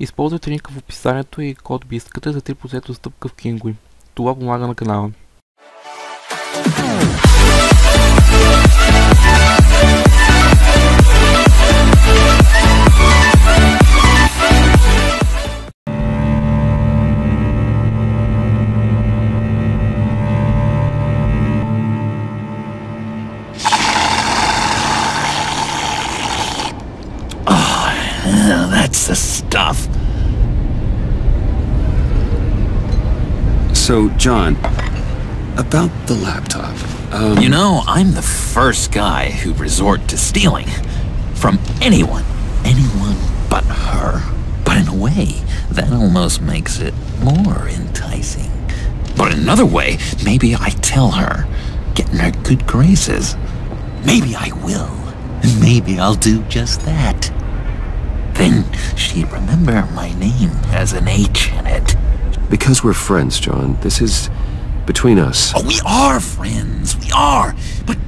Използвайте линка в описанието и код Biskata за 3% отстъпка в Kingo. Това помага на канала. That's the stuff. So, John, about the laptop, You know, I'm the first guy who'd resort to stealing. From anyone. Anyone but her. But in a way, that almost makes it more enticing. But in another way, maybe I tell her, get in her good graces. Maybe I will. Maybe I'll do just that. Then she'd remember my name has an H in it. because we're friends, John, this is between us. Oh, we are friends, we are. But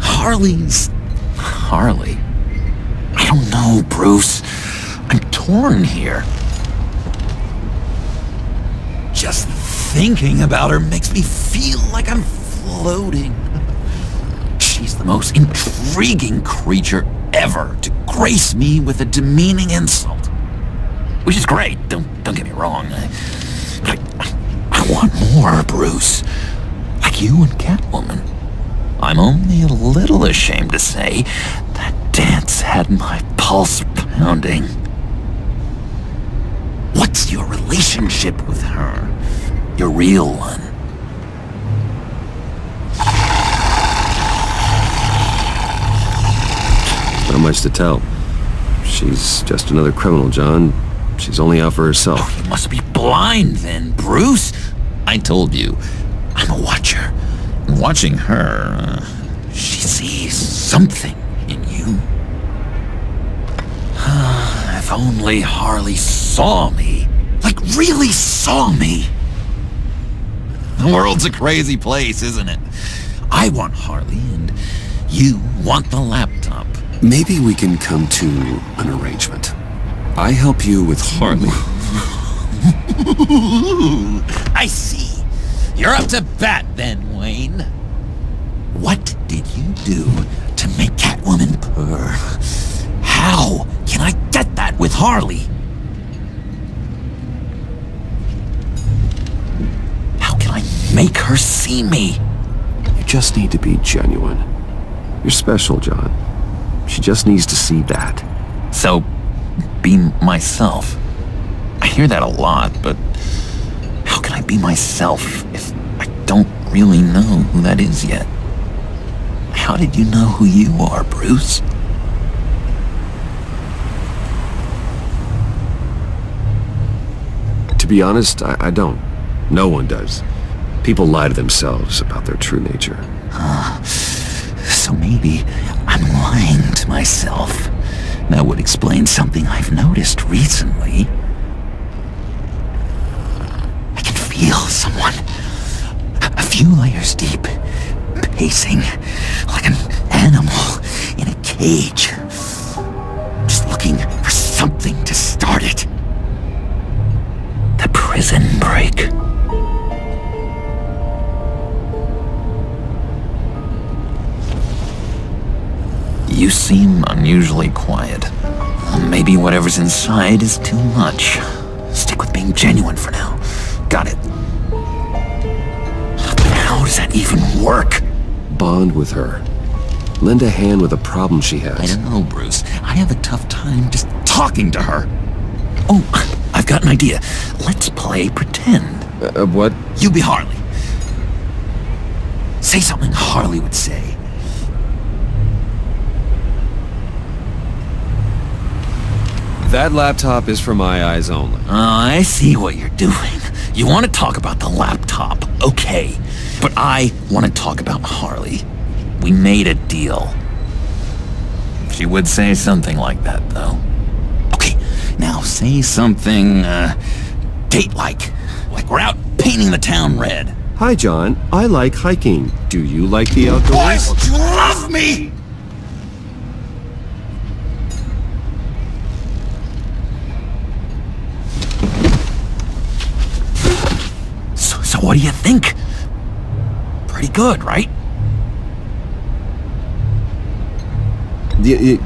Harley. I don't know, Bruce. I'm torn here. Just thinking about her makes me feel like I'm floating. She's the most intriguing creature ever to grace me with a demeaning insult. Which is great, don't get me wrong. But I want more, Bruce. Like you and Catwoman. I'm only a little ashamed to say that dance had my pulse pounding. What's your relationship with her? Your real one? Not much to tell. She's just another criminal, John. She's only out for herself. Oh, you must be blind then, Bruce. I told you, I'm a watcher. And watching her, she sees something in you. If only Harley saw me. Like, really saw me. The world's a crazy place, isn't it? I want Harley, and you want the laptop. Maybe we can come to an arrangement. I help you with Harley. I see. You're up to bat then, Wayne. What did you do to make Catwoman purr? How can I get that with Harley? How can I make her see me? You just need to be genuine. You're special, John. She just needs to see that. So, be myself. I hear that a lot, but how can I be myself if I don't really know who that is yet? How did you know who you are, Bruce? To be honest, I don't. No one does. People lie to themselves about their true nature. So maybe I'm lying to myself. That would explain something I've noticed recently. I can feel someone a few layers deep, pacing like an animal in a cage. Just looking for something to start it. The prison break. You seem unusually quiet. Maybe whatever's inside is too much. Stick with being genuine for now. Got it. But how does that even work? Bond with her. Lend a hand with a problem she has. I don't know, Bruce. I have a tough time just talking to her. Oh, I've got an idea. Let's play pretend. What? You be Harley. Say something Harley would say. That laptop is for my eyes only. I see what you're doing. You want to talk about the laptop, okay. But I want to talk about Harley. We made a deal. She would say something like that, though. Okay, now say something, date-like. Like we're out painting the town red. Hi, John. I like hiking. Do you like the outdoors? Why would you love me? What do you think? Pretty good, right?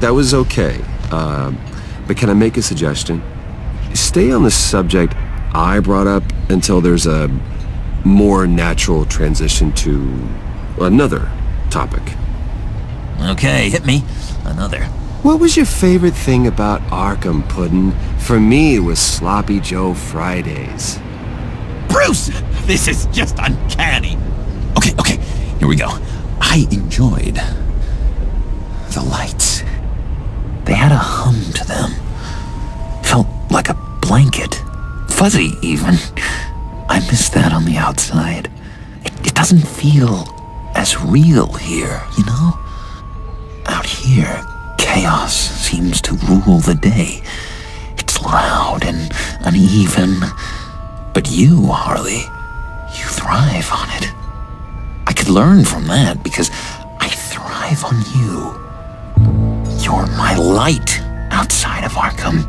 That was okay. But can I make a suggestion? Stay on the subject I brought up until there's a more natural transition to another topic. Okay, hit me. Another. What was your favorite thing about Arkham, Puddin'? For me, it was Sloppy Joe Fridays. Bruce! This is just uncanny. Okay, here we go. I enjoyed the lights. They had a hum to them. Felt like a blanket. Fuzzy, even. I miss that on the outside. It doesn't feel as real here, you know? Out here, chaos seems to rule the day. It's loud and uneven. But you, Harley, you thrive on it. I could learn from that because I thrive on you. You're my light outside of Arkham.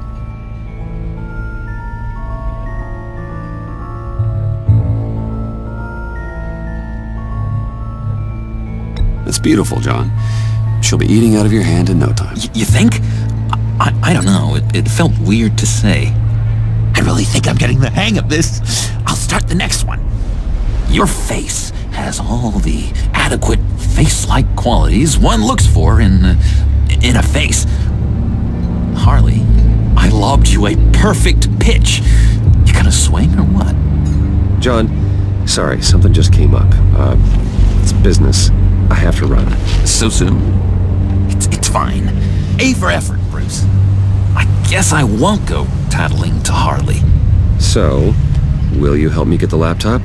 That's beautiful, John. She'll be eating out of your hand in no time. You think? I don't know. It felt weird to say. I really think I'm getting the hang of this. I'll start the next one. Your face has all the adequate face-like qualities one looks for in a face. Harley, I lobbed you a perfect pitch. You gonna swing or what? John, sorry, something just came up. It's business. I have to run. So soon? It's fine. A for effort, Bruce. I guess I won't go tattling to Harley. So, will you help me get the laptop?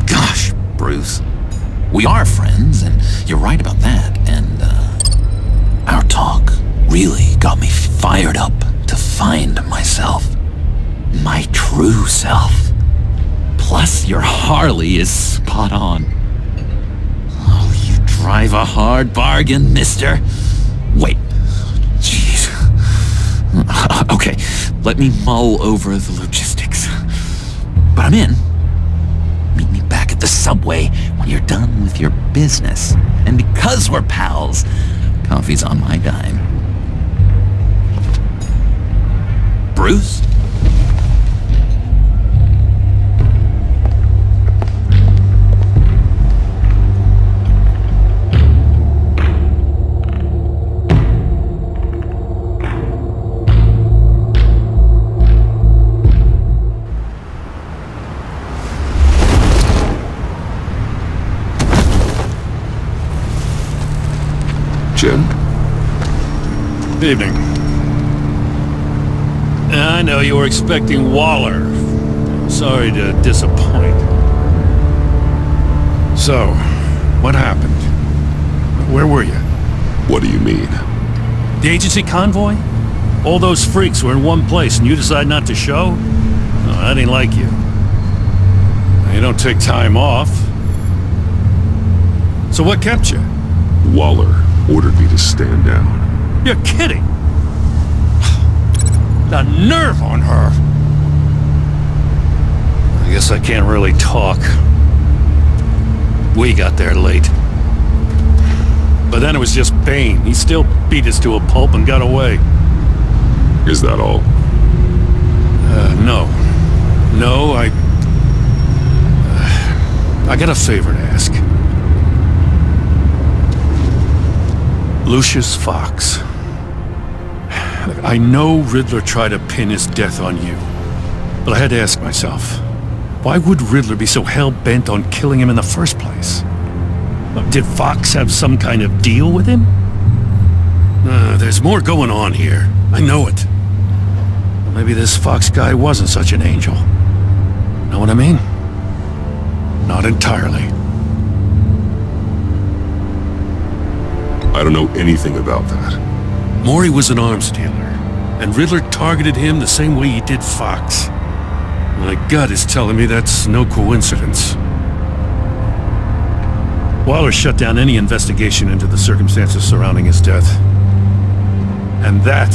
Gosh, Bruce. We are friends, and you're right about that, and, our talk really got me fired up to find myself. My true self. Plus, your Harley is spot on. Oh, you drive a hard bargain, mister. Wait. Jeez. Okay, let me mull over the logistics. But I'm in. Meet me back at the subway when you're done with your business. And because we're pals, coffee's on my dime. Bruce? Jim? Evening. I know you were expecting Waller. Sorry to disappoint. So, what happened? Where were you? What do you mean? The agency convoy? All those freaks were in one place and you decide not to show? No, that ain't like you. You don't take time off. So what kept you? Waller ordered me to stand down. You're kidding! The nerve on her! I guess I can't really talk. We got there late. But then it was just Bane. He still beat us to a pulp and got away. Is that all? No. No, I got a favor to ask. Lucius Fox. I know Riddler tried to pin his death on you, but I had to ask myself, why would Riddler be so hell-bent on killing him in the first place? Did Fox have some kind of deal with him? There's more going on here. I know it. Maybe this Fox guy wasn't such an angel. Know what I mean? Not entirely. I don't know anything about that. Maury was an arms dealer, and Riddler targeted him the same way he did Fox. My gut is telling me that's no coincidence. Waller shut down any investigation into the circumstances surrounding his death. And that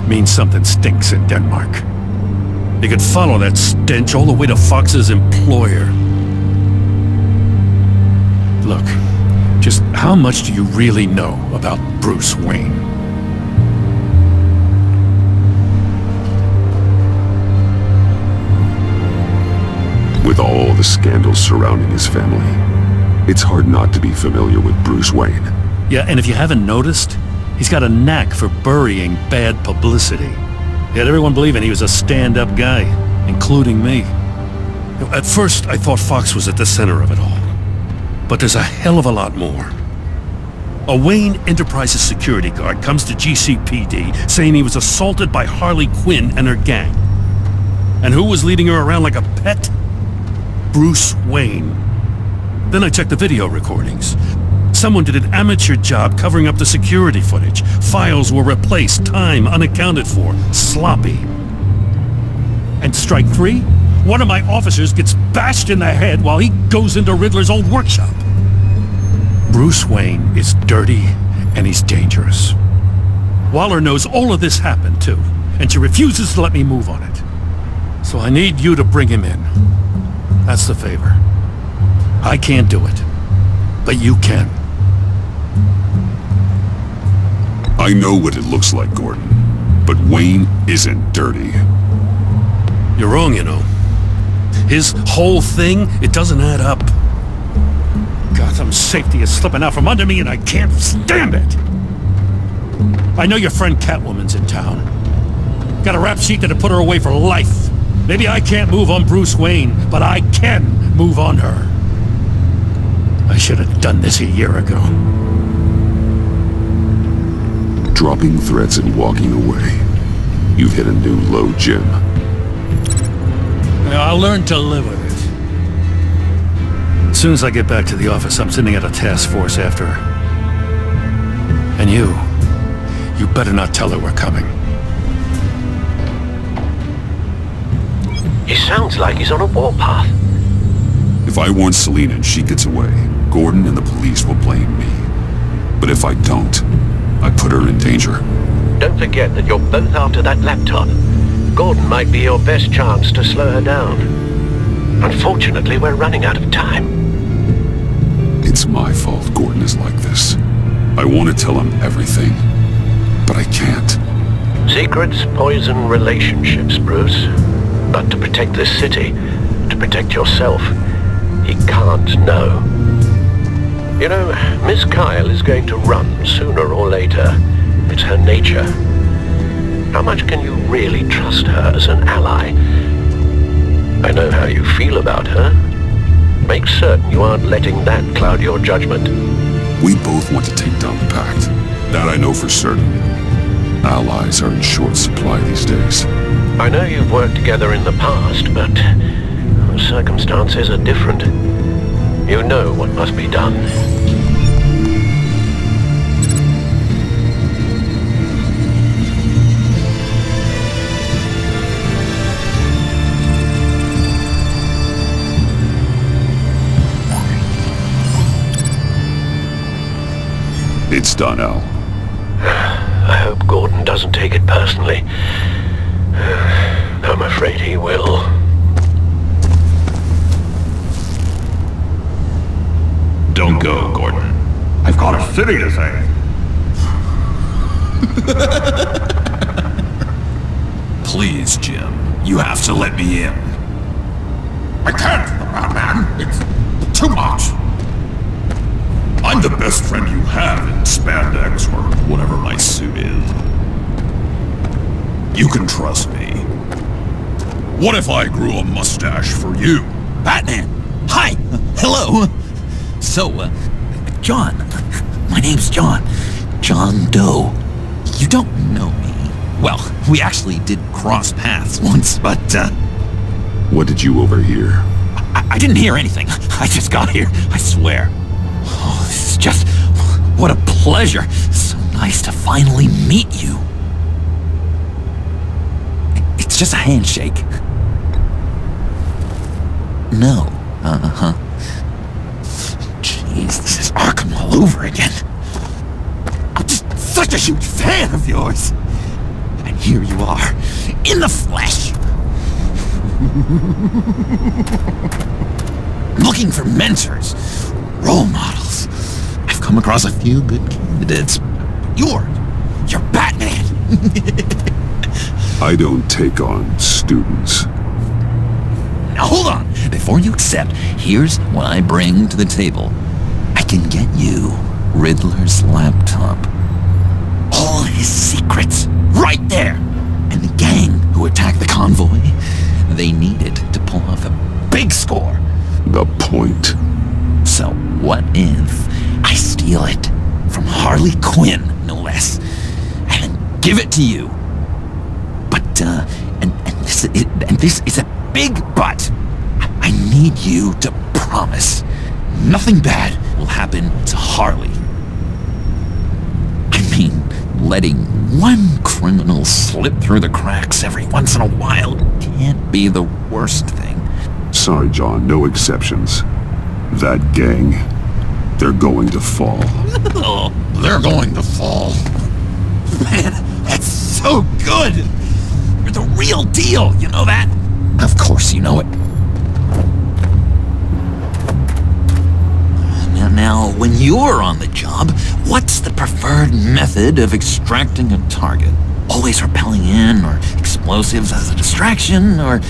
means something stinks in Denmark. They could follow that stench all the way to Fox's employer. Look, just how much do you really know about Bruce Wayne? With all the scandals surrounding his family, it's hard not to be familiar with Bruce Wayne. Yeah, and if you haven't noticed, he's got a knack for burying bad publicity. He had everyone believing he was a stand-up guy, including me. At first, I thought Fox was at the center of it all. But there's a hell of a lot more. A Wayne Enterprises security guard comes to GCPD saying he was assaulted by Harley Quinn and her gang. And who was leading her around like a pet? Bruce Wayne. Then I checked the video recordings. Someone did an amateur job covering up the security footage. Files were replaced, time unaccounted for, sloppy. And strike three? One of my officers gets bashed in the head while he goes into Riddler's old workshop. Bruce Wayne is dirty and he's dangerous. Waller knows all of this happened too, and she refuses to let me move on it. So I need you to bring him in. That's the favor. I can't do it, but you can. I know what it looks like, Gordon, but Wayne isn't dirty. You're wrong, you know. His whole thing, it doesn't add up. Gotham safety is slipping out from under me and I can't stand it! I know your friend Catwoman's in town. Got a rap sheet that'll put her away for life. Maybe I can't move on Bruce Wayne, but I can move on her. I should have done this a year ago. Dropping threats and walking away. You've hit a new low, Jim. I'll learn to live with it. As soon as I get back to the office, I'm sending out a task force after her. And you better not tell her we're coming. He sounds like he's on a warpath. If I warn Selina and she gets away, Gordon and the police will blame me. But if I don't, I put her in danger. Don't forget that you're both after that laptop. Gordon might be your best chance to slow her down. Unfortunately, we're running out of time. It's my fault Gordon is like this. I want to tell him everything, but I can't. Secrets poison relationships, Bruce. But to protect this city, to protect yourself, he can't know. You know, Miss Kyle is going to run sooner or later. It's her nature. How much can you really trust her as an ally? I know how you feel about her. Make certain you aren't letting that cloud your judgment. We both want to take down the Pact. That I know for certain. Allies are in short supply these days. I know you've worked together in the past, but circumstances are different. You know what must be done. It's done, Al. I hope Gordon doesn't take it personally. I'm afraid he will. Don't go, Gordon. I've got a city to save. Please, Jim. You have to let me in. I can't, man. It's too much. I'm the best friend you have in spandex or whatever my suit is. You can trust me. What if I grew a mustache for you? Batman! Hi! Hello! So, John. My name's John. John Doe. You don't know me. Well, we actually did cross paths once, but, What did you overhear? I didn't hear anything. I just got here, I swear. Oh, this is just... what a pleasure. So nice to finally meet you. It's just a handshake. No. Uh-huh. Jeez, this is Arkham all over again. I'm just such a huge fan of yours. And here you are, in the flesh. Looking for mentors, role models. come across a few good candidates. You're Batman. I don't take on students. Now hold on. Before you accept, here's what I bring to the table. I can get you Riddler's laptop. All his secrets, right there. And the gang who attacked the convoy, they needed to pull off a big score. The point. So what if I steal it from Harley Quinn, no less, and then give it to you? But, this is a big but. I need you to promise nothing bad will happen to Harley. I mean, letting one criminal slip through the cracks every once in a while can't be the worst thing. Sorry, John, no exceptions. That gang, they're going to fall. Oh, they're going to fall. Man, that's so good! You're the real deal, you know that? Of course you know it. Now, when you're on the job, what's the preferred method of extracting a target? Always rappelling in, or explosives as a distraction, or...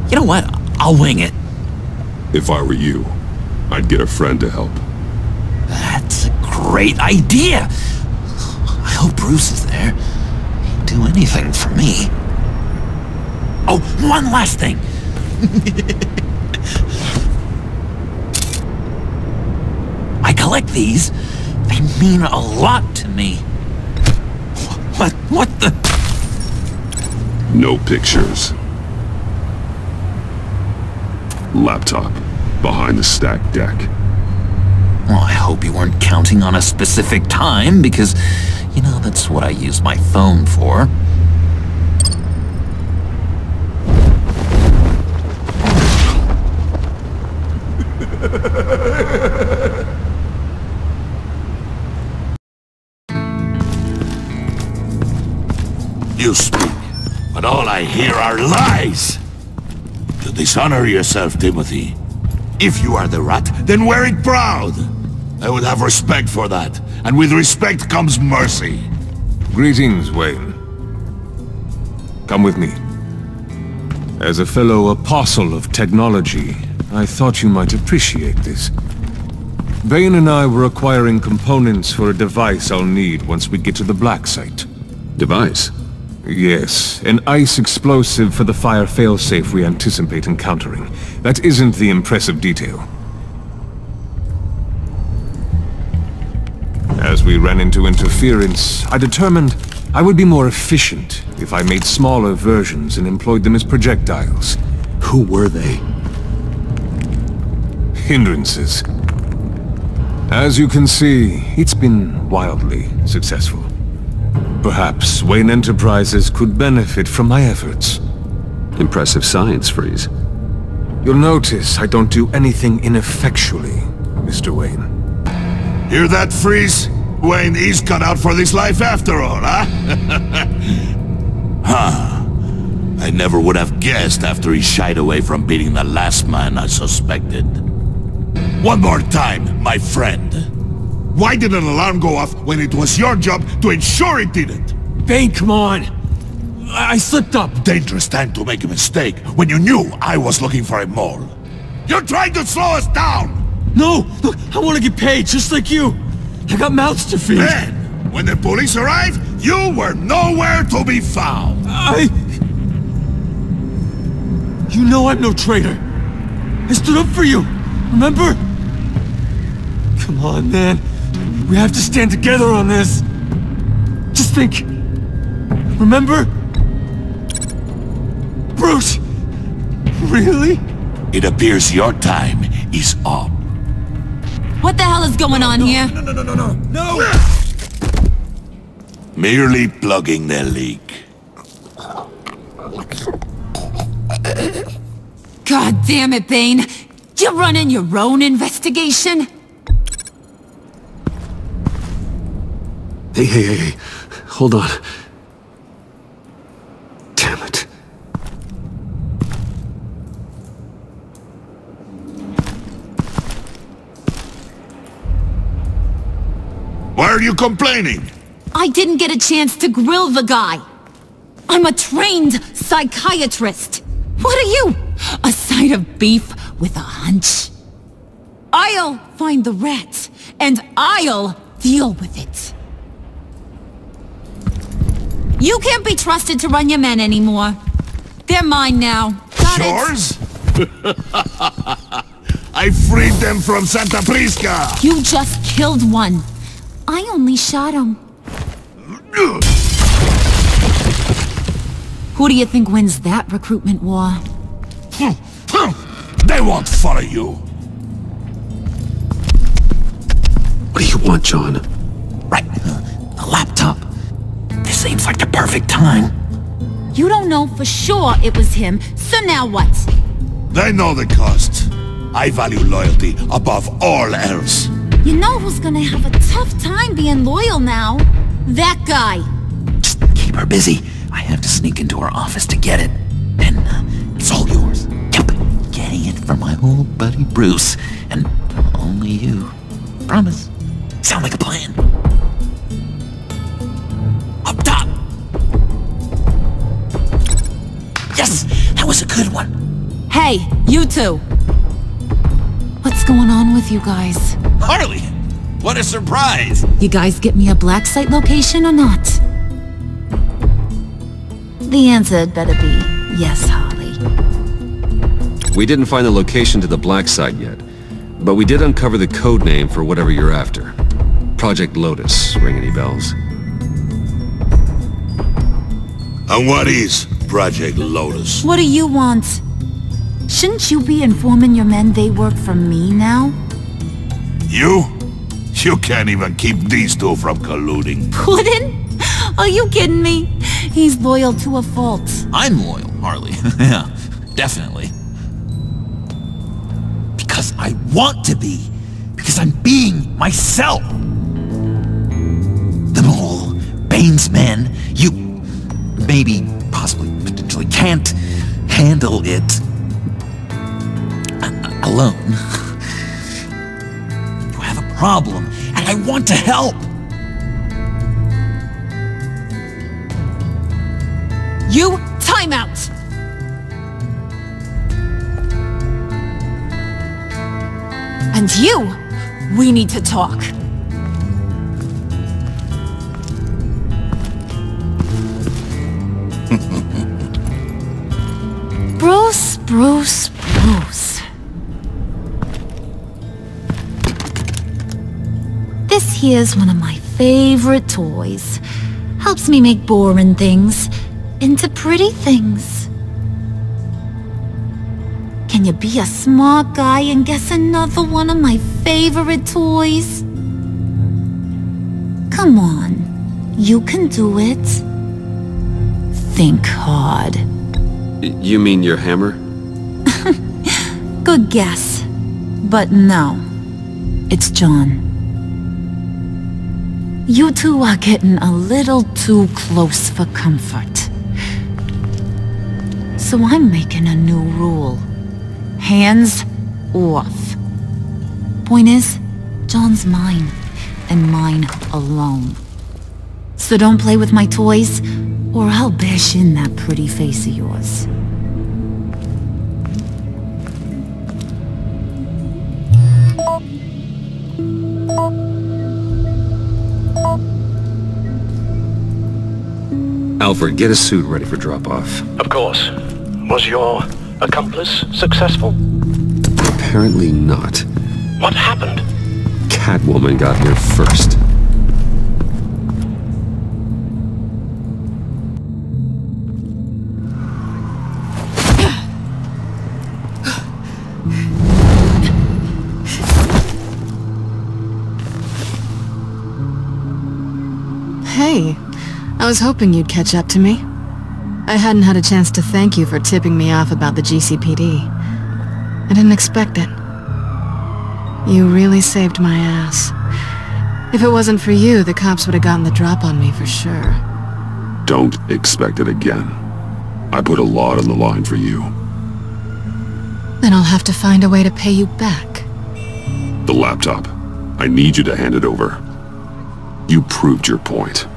You know what? I'll wing it. If I were you, I'd get a friend to help. That's a great idea! I hope Bruce is there. He'd do anything for me. Oh, one last thing! I collect these. They mean a lot to me. What the... No pictures. Laptop. Behind the stacked deck. Well, I hope you weren't counting on a specific time, because, you know, that's what I use my phone for. You speak, but all I hear are lies! You dishonor yourself, Timothy. If you are the rat, then wear it proud! I would have respect for that, and with respect comes mercy. Greetings, Wayne. Come with me. As a fellow apostle of technology, I thought you might appreciate this. Vane and I were acquiring components for a device I'll need once we get to the Black Site. Device? Yes, an ice explosive for the fire failsafe we anticipate encountering. That isn't the impressive detail. As we ran into interference, I determined I would be more efficient if I made smaller versions and employed them as projectiles. Who were they? Hindrances. As you can see, it's been wildly successful. Perhaps Wayne Enterprises could benefit from my efforts. Impressive science, Freeze. You'll notice I don't do anything ineffectually, Mr. Wayne. Hear that, Freeze? Wayne is cut out for this life after all, huh? Huh. I never would have guessed after he shied away from beating the last man I suspected. One more time, my friend. Why did an alarm go off when it was your job to ensure it didn't? Bane, come on! I slipped up! Dangerous time to make a mistake when you knew I was looking for a mole. You're trying to slow us down! No! Look, I want to get paid, just like you! I got mouths to feed! Then, when the police arrived, you were nowhere to be found! You know I'm no traitor! I stood up for you! Remember? Come on, man. We have to stand together on this. Just think. Remember? Bruce! Really? It appears your time is up. What the hell is going on here? No! Merely plugging the leak. God damn it, Bane. You running your own investigation? Hey. Hold on. Damn it. are you complaining? I didn't get a chance to grill the guy. I'm a trained psychiatrist. What are you? A side of beef with a hunch? I'll find the rat, and I'll deal with it. You can't be trusted to run your men anymore. They're mine now. Got Yours? I freed them from Santa Prisca! You just killed one. I only shot him. Who do you think wins that recruitment war? They won't follow you. What do you want, John? Right, the laptop. This seems like the perfect time. You don't know for sure it was him, so now what? They know the cost. I value loyalty above all else. You know who's gonna have a tough time being loyal now? That guy. Just keep her busy. I have to sneak into her office to get it. And it's all yours. Yep, getting it from my old buddy Bruce. And only you. Promise. Sound like a plan. Up top! Yes! That was a good one. Hey, you two. What's going on with you guys? Harley! What a surprise! You guys get me a black site location or not? The answer had better be yes, Harley. We didn't find the location to the black site yet, but we did uncover the code name for whatever you're after. Project Lotus. Ring any bells? And what is Project Lotus? What do you want? Shouldn't you be informing your men they work for me now? You? You can't even keep these two from colluding. Puddin'? Are you kidding me? He's loyal to a fault. I'm loyal, Harley. Yeah, definitely. Because I want to be. Because I'm being myself. The mole, Bane's men, you maybe, possibly, potentially can't handle it alone. You have a problem, and I want to help. You, time out! And you, we need to talk. Bruce. This here's one of my favorite toys. Helps me make boring things into pretty things. Can you be a smart guy and guess another one of my favorite toys? Come on, you can do it. Think hard. You mean your hammer? Good guess. But no. It's John. You two are getting a little too close for comfort. So I'm making a new rule. Hands off. Point is, John's mine, and mine alone. So don't play with my toys, or I'll bash in that pretty face of yours. Alfred, get a suit ready for drop-off. Of course. Was your accomplice successful? Apparently not. What happened? Catwoman got here first. Hey, I was hoping you'd catch up to me. I hadn't had a chance to thank you for tipping me off about the GCPD. I didn't expect it. You really saved my ass. If it wasn't for you, the cops would have gotten the drop on me for sure. Don't expect it again. I put a lot on the line for you. Then I'll have to find a way to pay you back. The laptop. I need you to hand it over. You proved your point.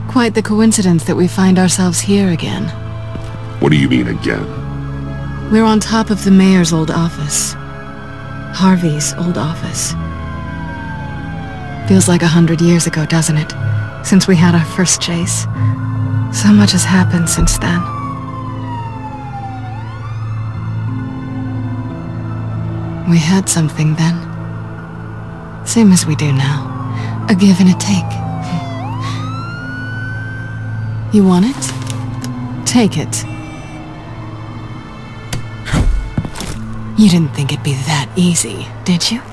Quite the coincidence that we find ourselves here again. What do you mean again? We're on top of the mayor's old office. Harvey's old office. Feels like 100 years ago, doesn't it? Since we had our first chase. So much has happened since then. We had something then. Same as we do now. A give and a take. You want it? Take it. You didn't think it'd be that easy, did you?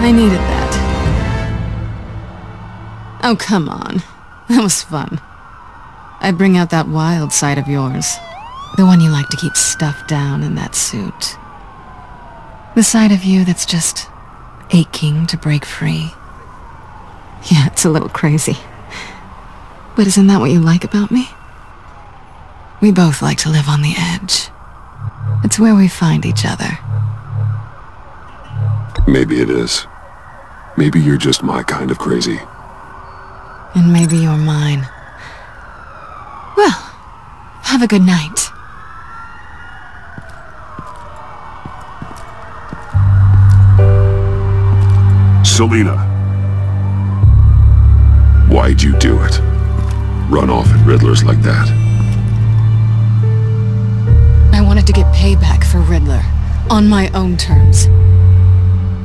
I needed that. Oh, come on. That was fun. I bring out that wild side of yours. The one you like to keep stuffed down in that suit. The side of you that's just aching to break free. Yeah, it's a little crazy. But isn't that what you like about me? We both like to live on the edge. It's where we find each other. Maybe it is. Maybe you're just my kind of crazy. And maybe you're mine. Well, have a good night. Selina. Why'd you do it? Run off at Riddler's like that? I wanted to get payback for Riddler. On my own terms.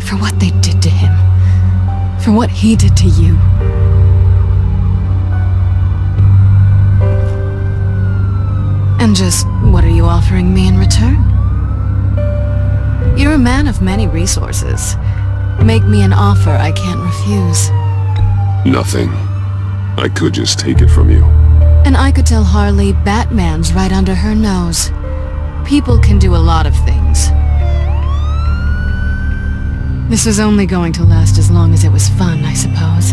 For what they did to him. For what he did to you. And just what are you offering me in return? You're a man of many resources. Make me an offer I can't refuse. Nothing. I could just take it from you. And I could tell Harley Batman's right under her nose. People can do a lot of things. This was only going to last as long as it was fun, I suppose.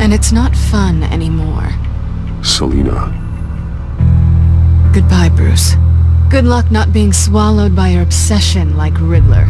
And it's not fun anymore. Selina. Goodbye, Bruce. Good luck not being swallowed by your obsession like Riddler.